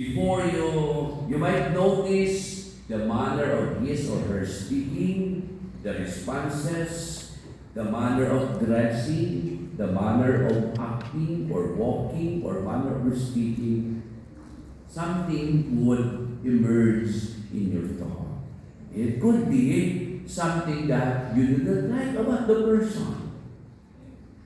Before you might notice the manner of his or her speaking, the responses, the manner of dressing, the manner of acting or walking or manner of speaking. Something would emerge in your thought. It could be something that you do not like about the person.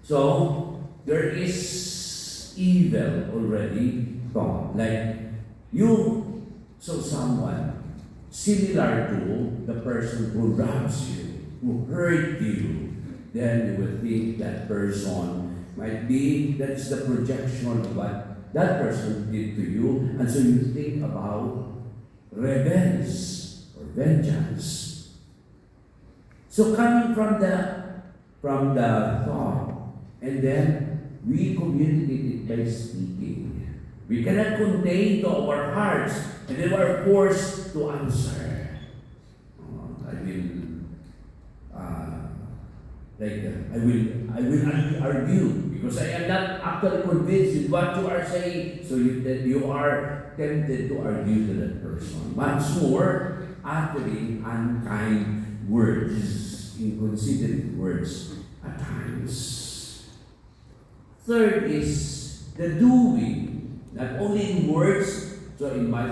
So, there is evil already thought. Like, you saw someone similar to the person who robs you, who hurt you, then you would think that person might be, that's the projection of what that person did to you, and so you think about revenge or vengeance. So coming from the thought, and then we communicate it by speaking. We cannot contain to our hearts, and then we are forced to answer. I will argue because I am not actually convinced with what you are saying. So you are tempted to argue to that person. Once more, uttering unkind words, inconsiderate words at times. Third is the doing, not only in words, so in my